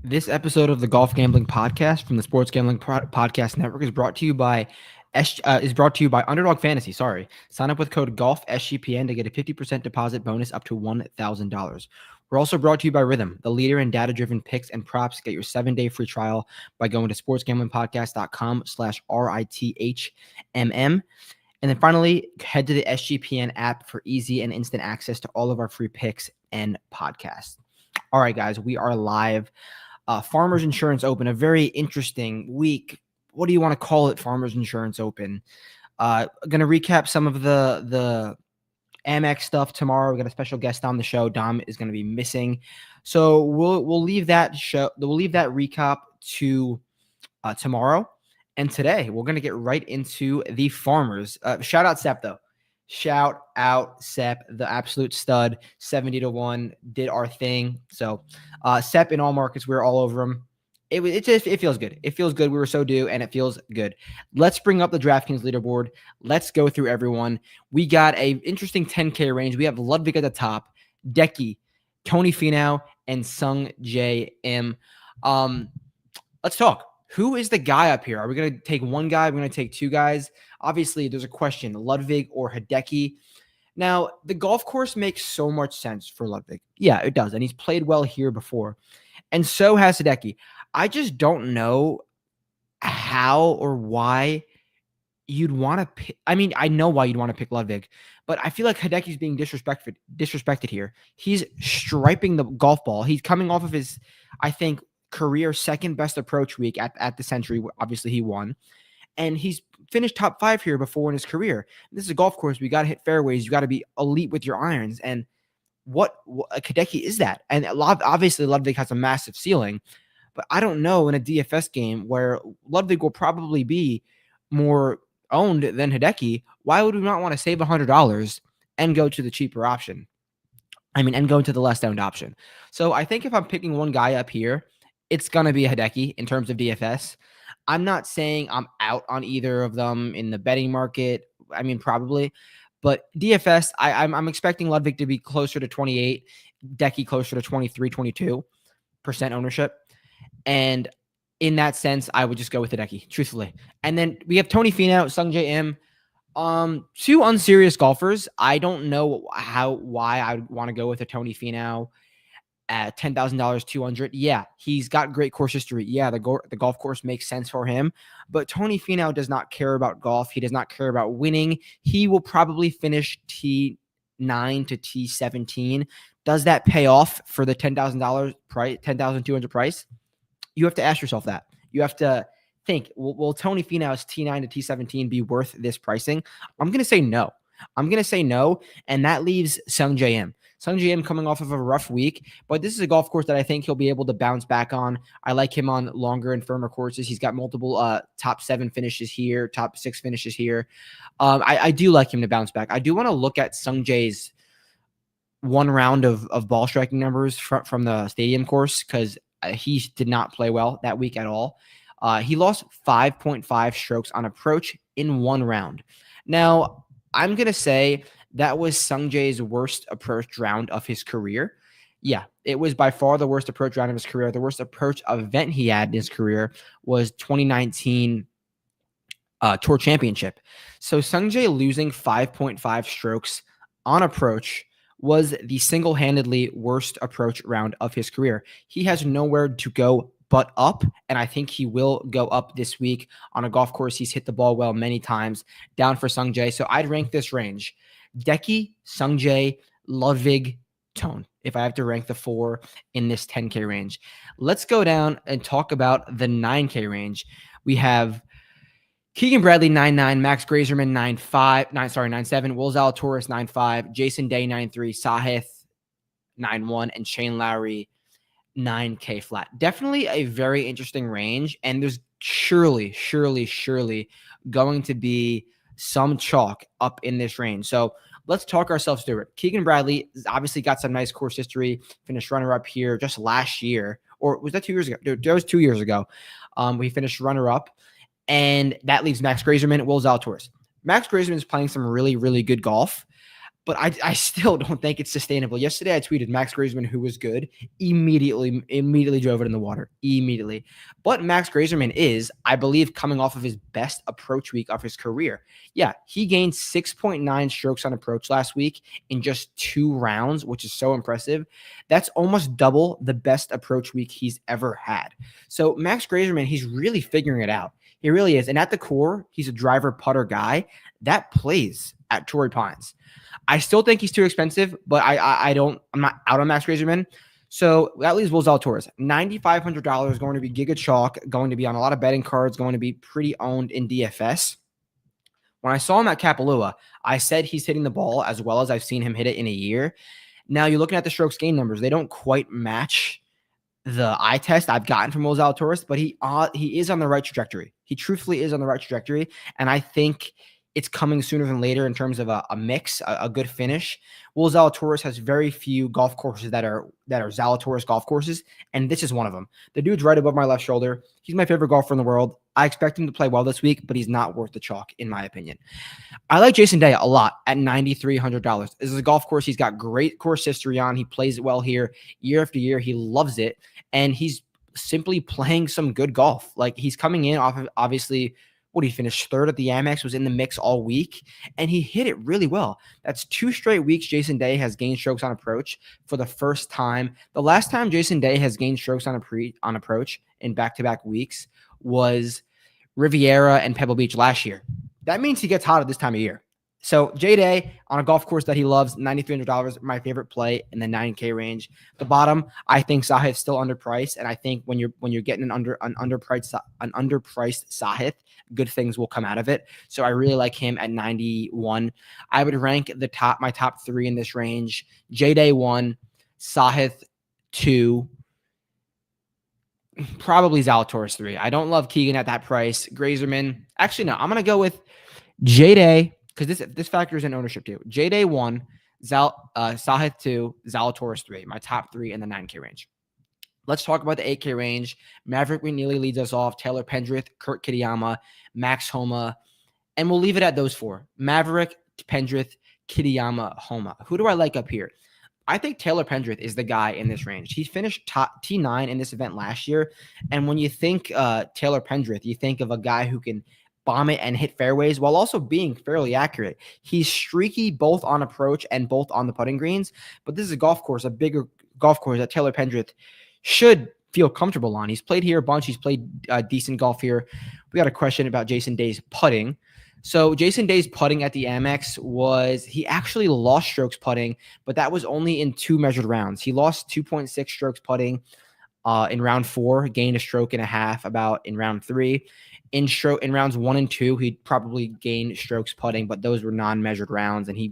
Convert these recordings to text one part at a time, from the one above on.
This episode of the Golf Gambling Podcast from the Sports Gambling Podcast Network is brought to you by Underdog Fantasy. Sorry, sign up with code GOLFSGPN to get a 50% deposit bonus up to $1,000. We're also brought to you by Rhythm, the leader in data-driven picks and props. Get your 7-day free trial by going to sportsgamblingpodcast.com/RITHMM. And then finally, head to the SGPN app for easy and instant access to all of our free picks and podcasts. All right, guys, we are live. Farmers Insurance Open, a very interesting week. What do you want to call it? Farmers Insurance Open. Going to recap some of the Amex stuff tomorrow. We got a special guest on the show. Dom is going to be missing, so we'll leave that recap to tomorrow. And today we're going to get right into the Farmers. Shout out Sep though. Shout out Sep, the absolute stud. 70-1 did our thing. So Sep in all markets, we were all over him. It feels good. It feels good. We were so due, and it feels good. Let's bring up the DraftKings leaderboard. Let's go through everyone. We got a interesting 10K range. We have Ludwig at the top, Decky, Tony Finau, and Sung J M. Let's talk. Who is the guy up here? Are we going to take one guy? We're going to take two guys. Obviously, there's a question, Ludwig or Hideki. Now, the golf course makes so much sense for Ludwig. Yeah, it does. And he's played well here before. And so has Hideki. I just don't know how or why you'd want to pick. I mean, I know why you'd want to pick Ludwig, but I feel like Hideki's being disrespected here. He's striping the golf ball. He's coming off of his, I think, career second best approach week at the Century. Obviously, he won. And he's finished top 5 here before in his career. This is a golf course. We got to hit fairways. You got to be elite with your irons. And what Hideki is that? And obviously, Ludwig has a massive ceiling. But I don't know in a DFS game where Ludwig will probably be more owned than Hideki, why would we not want to save $100 and go to the cheaper option? And go to the less owned option. So I think if I'm picking one guy up here, it's going to be Hideki in terms of DFS. I'm not saying I'm out on either of them in the betting market. I mean, probably. But DFS, I'm expecting Ludwig to be closer to 28, Decky closer to 23, 22% ownership. And in that sense, I would just go with Hideki, truthfully. And then we have Tony Finau, Sung J M. Two unserious golfers. I don't know why I would want to go with a Tony Finau at $10,000, $200. Yeah, he's got great course history. Yeah, the golf course makes sense for him. But Tony Finau does not care about golf. He does not care about winning. He will probably finish T9 to T17. Does that pay off for the $10,000 price, $10,200 price? You have to ask yourself that. You have to think, will Tony Finau's T9 to T17 be worth this pricing? I'm going to say no. And that leaves Sung J M. Sung J M coming off of a rough week, but this is a golf course that I think he'll be able to bounce back on. I like him on longer and firmer courses. He's got multiple top 7 finishes here, top 6 finishes here. I do like him to bounce back. I do want to look at Sung J's one round of ball striking numbers from the stadium course because he did not play well that week at all. He lost 5.5 strokes on approach in one round. Now, I'm going to say that was Sung Jae's worst approach round of his career. Yeah, it was by far the worst approach round of his career. The worst approach event he had in his career was 2019 Tour Championship. So Sung Jae losing 5.5 strokes on approach was the single-handedly worst approach round of his career. He has nowhere to go but up, and I think he will go up this week on a golf course. He's hit the ball well many times, down for Sung Jae. So I'd rank this range: Decky, Sung Jae, Ludwig, Tone, if I have to rank the 4 in this 10K range. Let's go down and talk about the 9K range. We have Keegan Bradley 9.9, Max Grazerman 9.7, Will Zalatoris 9.5, Jason Day 9.3, Sahith 9.1, and Shane Lowry 9K flat. Definitely a very interesting range, and there's surely going to be some chalk up in this range. So let's talk ourselves through it. Keegan Bradley obviously got some nice course history, finished runner-up here just last year, or was that 2 years ago? That was 2 years ago. We finished runner-up. And that leaves Max Grazerman, Will Zalatoris. Max Grazerman is playing some really good golf. but I still don't think it's sustainable. Yesterday, I tweeted Max Grazerman, who was good, immediately drove it in the water. Immediately. But Max Grazerman is, I believe, coming off of his best approach week of his career. Yeah, he gained 6.9 strokes on approach last week in just 2 rounds, which is so impressive. That's almost double the best approach week he's ever had. So Max Grazerman, he's really figuring it out. He really is. And at the core, he's a driver putter guy that plays at Torrey Pines. I still think he's too expensive, but I'm not out on Max Grazerman. So that leaves Will Zalatoris. $9,500 going to be Giga Chalk, going to be on a lot of betting cards, going to be pretty owned in DFS. When I saw him at Kapalua, I said he's hitting the ball as well as I've seen him hit it in a year. Now you're looking at the strokes gain numbers. They don't quite match the eye test I've gotten from Will Zalatoris, but he is on the right trajectory. He truthfully is on the right trajectory, and I think it's coming sooner than later in terms of a mix, a good finish. Will Zalatoris has very few golf courses that are Zalatoris golf courses, and this is one of them. The dude's right above my left shoulder. He's my favorite golfer in the world. I expect him to play well this week, but he's not worth the chalk, in my opinion. I like Jason Day a lot at $9,300. This is a golf course he's got great course history on. He plays it well here year after year. He loves it, and he's simply playing some good golf. Like, he's coming in off of, obviously, he finished third at the Amex, was in the mix all week, and he hit it really well. That's 2 straight weeks Jason Day has gained strokes on approach for the first time. The last time Jason Day has gained strokes on approach in back-to-back weeks was Riviera and Pebble Beach last year. That means he gets hot at this time of year. So J-Day on a golf course that he loves, $9,300, my favorite play in the 9K range. The bottom, I think Sahith's still underpriced, and I think when you're getting an underpriced Sahith, good things will come out of it. So I really like him at 91. I would rank my top 3 in this range: J-Day 1, Sahith 2, probably Zalatoris 3. I don't love Keegan at that price. Grazerman, actually no, I'm gonna go with J-Day, because this factors in ownership too. J-Day 1, Sahith 2, Zalatoris 3. My top 3 in the 9K range. Let's talk about the 8K range. Maverick McNeely leads us off. Taylor Pendrith, Kurt Kitayama, Max Homa. And we'll leave it at those 4. Maverick, Pendrith, Kitayama, Homa. Who do I like up here? I think Taylor Pendrith is the guy in this range. He finished top T9 in this event last year. And when you think Taylor Pendrith, you think of a guy who can bomb it and hit fairways while also being fairly accurate. He's streaky both on approach and both on the putting greens. But this is a bigger golf course that Taylor Pendrith should feel comfortable on. He's played here a bunch. He's played decent golf here. We got a question about Jason Day's putting. So Jason Day's putting at the Amex he actually lost strokes putting, but that was only in 2 measured rounds. He lost 2.6 strokes putting in round 4, gained a stroke and a half about in round 3. In rounds 1 and 2, he probably gained strokes putting, but those were non-measured rounds, and he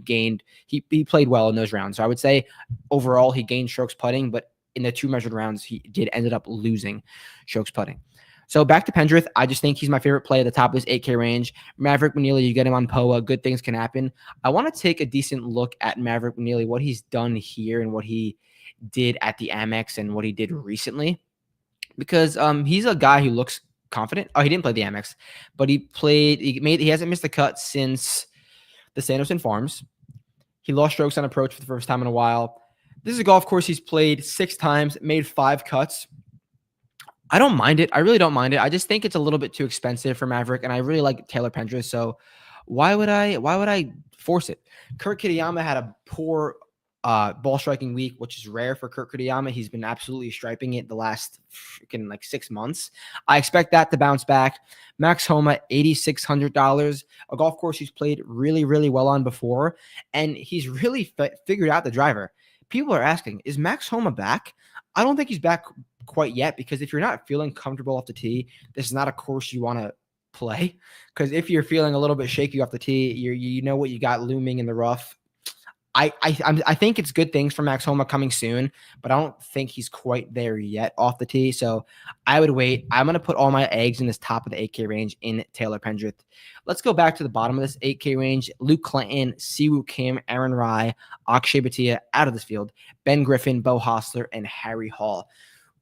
played well in those rounds. So I would say overall he gained strokes putting, but in the 2 measured rounds, he ended up losing strokes putting. So back to Pendrith, I just think he's my favorite play at the top of this 8K range. Maverick McNeely, you get him on POA, good things can happen. I want to take a decent look at Maverick McNeely, what he's done here and what he did at the Amex and what he did recently, because he's a guy who looks confident. Oh, he didn't play the Amex, but he hasn't missed a cut since the Sanderson Farms. He lost strokes on approach for the first time in a while. This is a golf course he's played 6 times, made 5 cuts. I don't mind it. I really don't mind it. I just think it's a little bit too expensive for Maverick, and I really like Taylor Pendrith. So why would I force it? Kurt Kitayama had a poor ball striking week, which is rare for Kurt Kitayama. He's been absolutely striping it the last freaking 6 months. I expect that to bounce back. Max Homa, $8,600, a golf course he's played really, really well on before, and he's really figured out the driver. People are asking, is Max Homa back? I don't think he's back quite yet, because if you're not feeling comfortable off the tee, this is not a course you want to play. Because if you're feeling a little bit shaky off the tee, you know what you got looming in the rough. I think it's good things for Max Homa coming soon, but I don't think he's quite there yet off the tee. So I would wait. I'm going to put all my eggs in this top of the 8K range in Taylor Pendrith. Let's go back to the bottom of this 8K range. Luke Clinton, Siwoo Kim, Aaron Rai, Akshay Bhatia out of this field, Ben Griffin, Bo Hostler, and Harry Hall.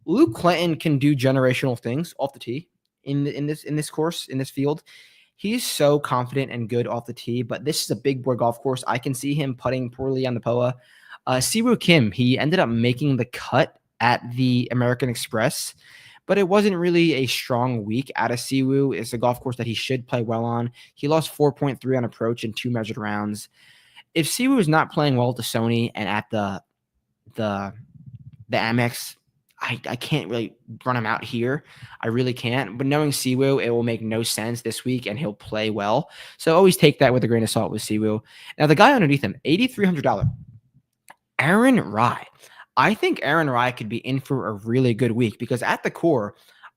Luke Clinton can do generational things off the tee in this course, in this field. He's so confident and good off the tee, but this is a big boy golf course. I can see him putting poorly on the POA. Siwoo Kim, he ended up making the cut at the American Express, but it wasn't really a strong week out of Siwoo. It's a golf course that he should play well on. He lost 4.3 on approach in 2 measured rounds. If Siwoo is not playing well at the Sony and at the Amex, I can't really run him out here. I really can't. But knowing Siwoo, it will make no sense this week, and he'll play well. So always take that with a grain of salt with Siwoo. Now, the guy underneath him, $8,300, Aaron Rai. I think Aaron Rai could be in for a really good week because at the core,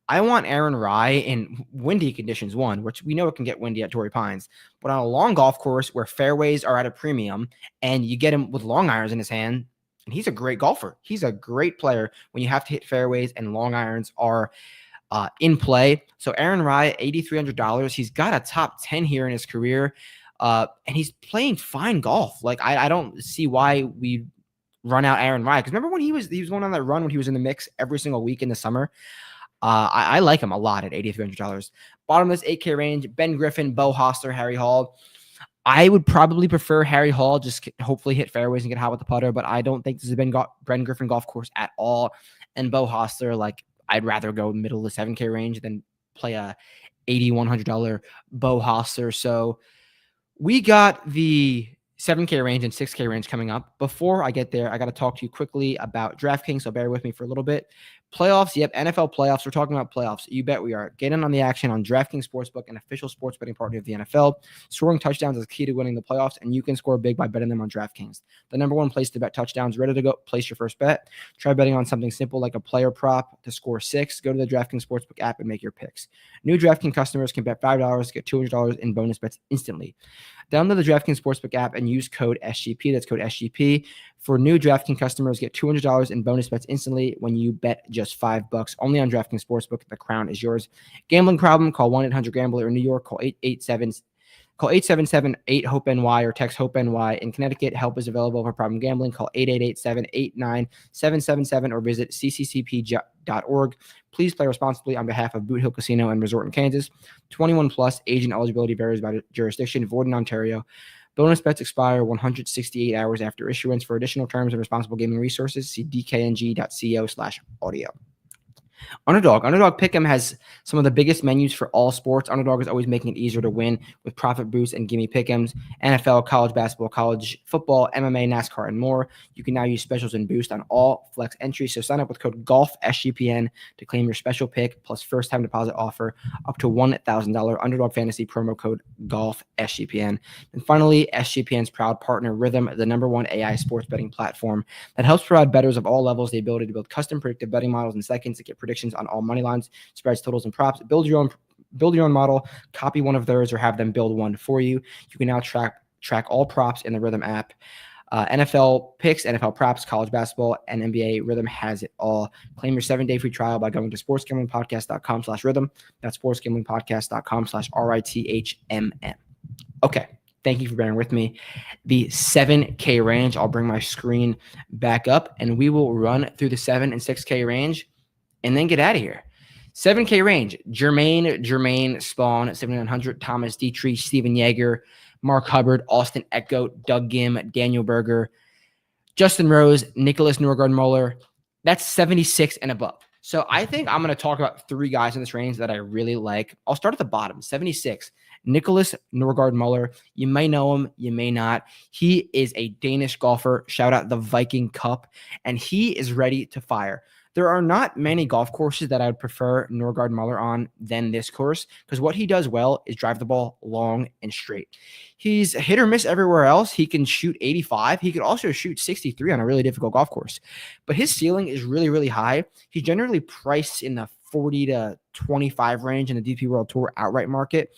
I want Aaron Rai in windy conditions, which we know it can get windy at Torrey Pines, but on a long golf course where fairways are at a premium and you get him with long irons in his hand, and he's a great golfer. He's a great player when you have to hit fairways and long irons are in play. So Aaron Rai, $8,300. He's got a top 10 here in his career, and he's playing fine golf. Like I don't see why we run out Aaron Rai, because remember when he was going on that run when he was in the mix every single week in the summer. I like him a lot at $8,300. Bottomless 8K range: Ben Griffin, Bo Hostler, Harry Hall. I would probably prefer Harry Hall, just hopefully hit fairways and get hot with the putter, but I don't think this has been Ben Griffin golf course at all. And Bo Hostler, like, I'd rather go middle of the 7K range than play a $8,100 Bo Hostler. So we got the 7K range and 6K range coming up. Before I get there, I got to talk to you quickly about DraftKings, so bear with me for a little bit. Playoffs, yep, NFL playoffs. We're talking about playoffs. You bet we are. Get in on the action on DraftKings Sportsbook, an official sports betting partner of the NFL. Scoring touchdowns is key to winning the playoffs, and you can score big by betting them on DraftKings. The number one place to bet touchdowns. Ready to go? Place your first bet. Try betting on something simple like a player prop to score 6. Go to the DraftKings Sportsbook app and make your picks. New DraftKings customers can bet $5, get $200 in bonus bets instantly. Download the DraftKings Sportsbook app and use code SGP. That's code SGP. For new DraftKings customers, get $200 in bonus bets instantly when you bet just $5. Only on DraftKings Sportsbook. The crown is yours. Gambling problem? Call 1-800-GAMBLER. In New York, call 877-8-HOPE-NY or text HOPE-NY. In Connecticut, help is available for problem gambling. Call 888-789-777 or visit cccp.org. Please play responsibly on behalf of Boot Hill Casino and Resort in Kansas. 21 plus. Agent eligibility varies by jurisdiction. Void in Ontario. Bonus bets expire 168 hours after issuance. For additional terms and responsible gaming resources, see dkng.co/audio. Underdog Pick'em has some of the biggest menus for all sports. Underdog is always making it easier to win with profit boosts and gimme pick'ems. NFL, college basketball, college football, MMA, NASCAR, and more. You can now use specials and boost on all flex entries. So sign up with code GOLFSGPN to claim your special pick plus first time deposit offer up to $1,000. Underdog Fantasy promo code GOLFSGPN. And finally, SGPN's proud partner, Rhythm, the #1 AI sports betting platform that helps provide bettors of all levels the ability to build custom predictive betting models in seconds to get predictions on all money lines, spreads, totals, and props. Build your own model, copy one of theirs, or have them build one for you. You can now track all props in the Rhythm app. NFL picks, NFL props, college basketball, and NBA. Rhythm has it all. Claim your 7-day free trial by going to sportsgamblingpodcast.com/rhythm. That's sportsgamblingpodcast.com/RITHMM. Okay. Thank you for bearing with me. The 7K range, I'll bring my screen back up and we will run through the 7 and 6K range and then get out of here. 7K range: Jermaine Spawn, 7,900, Thomas Dietrich, Steven Yeager, Mark Hubbard, Austin Eckert, Doug Gim, Daniel Berger, Justin Rose, Nicholas Norgard-Muller. That's 76 and above. So I think I'm going to talk about 3 guys in this range that I really like. I'll start at the bottom, 76. Nicholas Norgard-Muller. You may know him, you may not. He is a Danish golfer. Shout out the Viking Cup. And he is ready to fire. There are not many golf courses that I would prefer Norgard-Muller on than this course, because what he does well is drive the ball long and straight. He's hit or miss everywhere else. He can shoot 85. He could also shoot 63 on a really difficult golf course. But his ceiling is really, really high. He's generally priced in the 40 to 25 range in the DP World Tour outright market.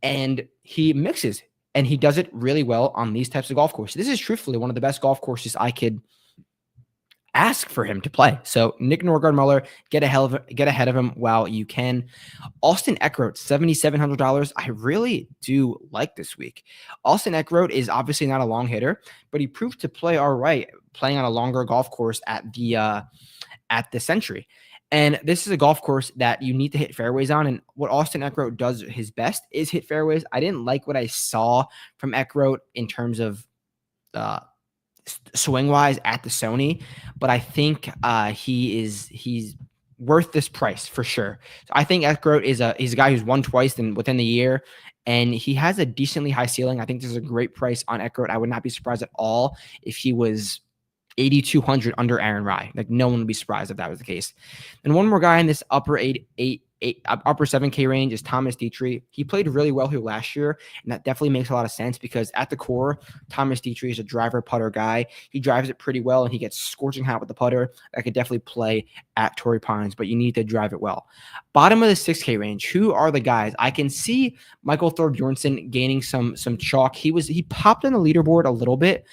And he mixes, and he does it really well on these types of golf courses. This is truthfully one of the best golf courses I could ask for him to play. So Nick Norgard-Muller, get ahead of him while you can. Austin Eckert, $7,700. I really do like this week. Austin Eckert is obviously not a long hitter, but he proved to play all right playing on a longer golf course at the Century. And this is a golf course that you need to hit fairways on. And what Austin Eckroat does his best is hit fairways. I didn't like what I saw from Eckroat in terms of swing wise at the Sony, but I think he's worth this price for sure. So I think Eckroat he's a guy who's won twice within the year, and he has a decently high ceiling. I think this is a great price on Eckroat. I would not be surprised at all if he was 8,200 under Aaron Rai. Like, no one would be surprised if that was the case. And one more guy in this upper 7K range is Thomas Dietrich. He played really well here last year, and that definitely makes a lot of sense because at the core, Thomas Dietrich is a driver putter guy. He drives it pretty well, and he gets scorching hot with the putter. That could definitely play at Torrey Pines, but you need to drive it well. Bottom of the 6K range, who are the guys? I can see Michael Thorbjornsen gaining some chalk. He popped on the leaderboard a little bit,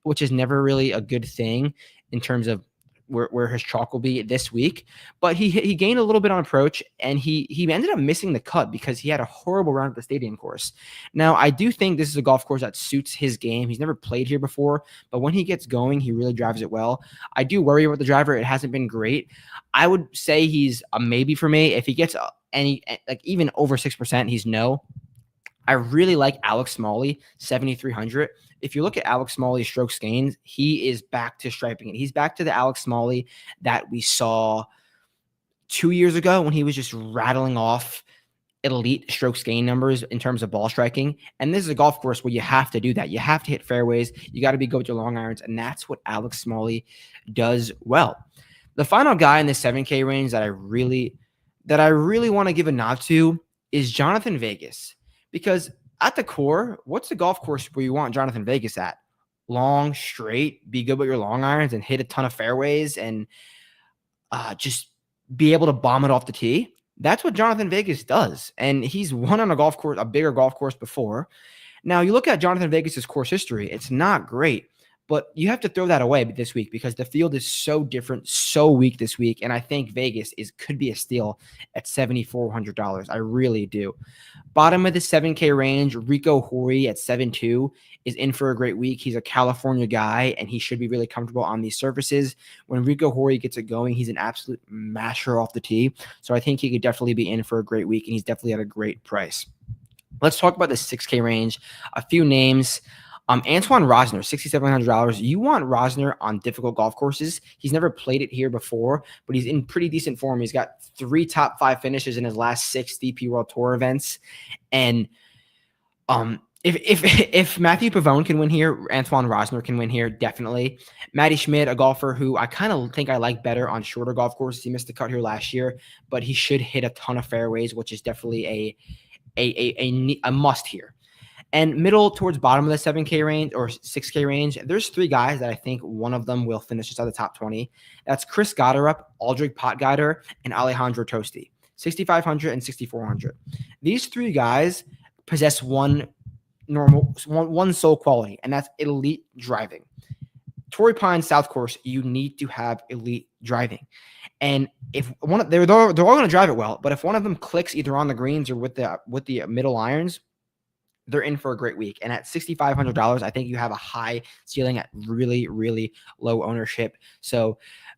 which is never really a good thing in terms of where his chalk will be this week. But he gained a little bit on approach, and he ended up missing the cut because he had a horrible round at the Stadium course. Now, I do think this is a golf course that suits his game. He's never played here before, but when he gets going, he really drives it well. I do worry about the driver. It hasn't been great. I would say he's a maybe for me. If he gets even over 6%, he's no. I really like Alex Smalley, 7,300. If you look at Alex Smalley's strokes gained, he is back to striping it. He's back to the Alex Smalley that we saw 2 years ago when he was just rattling off elite strokes gain numbers in terms of ball striking. And this is a golf course where you have to do that. You have to hit fairways. You got to be good with your long irons, and that's what Alex Smalley does well. The final guy in the 7K range that I really want to give a nod to is Jonathan Vegas. Because at the core, what's the golf course where you want Jonathan Vegas at? Long, straight, be good with your long irons and hit a ton of fairways and just be able to bomb it off the tee. That's what Jonathan Vegas does. And he's won on a bigger golf course before. Now, you look at Jonathan Vegas's course history, it's not great. But you have to throw that away this week because the field is so different, so weak this week. And I think Vegas could be a steal at $7,400. I really do. Bottom of the 7K range, Rico Horry at 7.2 is in for a great week. He's a California guy, and he should be really comfortable on these surfaces. When Rico Horry gets it going, he's an absolute masher off the tee. So I think he could definitely be in for a great week, and he's definitely at a great price. Let's talk about the 6K range. A few names. Antoine Rosner, $6,700. You want Rosner on difficult golf courses. He's never played it here before, but he's in pretty decent form. He's got 3 top 5 finishes in his last 6 DP World Tour events. And if Matthew Pavone can win here, Antoine Rosner can win here, definitely. Matty Schmidt, a golfer who I kind of think I like better on shorter golf courses. He missed the cut here last year, but he should hit a ton of fairways, which is definitely a must here. And middle towards bottom of the 7K range or 6K range, there's 3 guys that I think one of them will finish inside the top 20. That's Chris Gotterup, Aldrich Potgeider, and Alejandro Tosti, 6,500 and 6,400. These 3 guys possess one sole quality, and that's elite driving. Torrey Pines South Course, you need to have elite driving. And if they're all going to drive it well, but if one of them clicks either on the greens or with the middle irons, they're in for a great week. And at $6,500, I think you have a high ceiling at really, really low ownership. So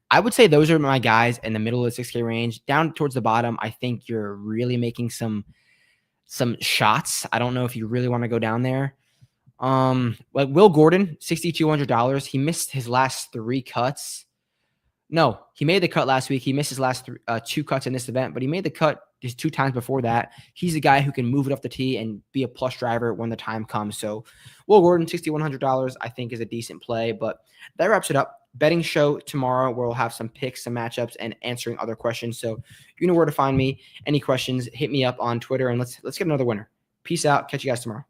I would say those are my guys in the middle of the 6K range. Down towards the bottom, I think you're really making some shots. I don't know if you really want to go down there. Like Will Gordon, $6,200. He missed his last 3 cuts. No, he made the cut last week. He missed his last 2 cuts in this event, but he made the cut just 2 times before that. He's a guy who can move it off the tee and be a plus driver when the time comes. So Will Gordon, $6,100, I think is a decent play. But that wraps it up. Betting show tomorrow where we'll have some picks, some matchups, and answering other questions. So you know where to find me. Any questions, hit me up on Twitter, and let's get another winner. Peace out. Catch you guys tomorrow.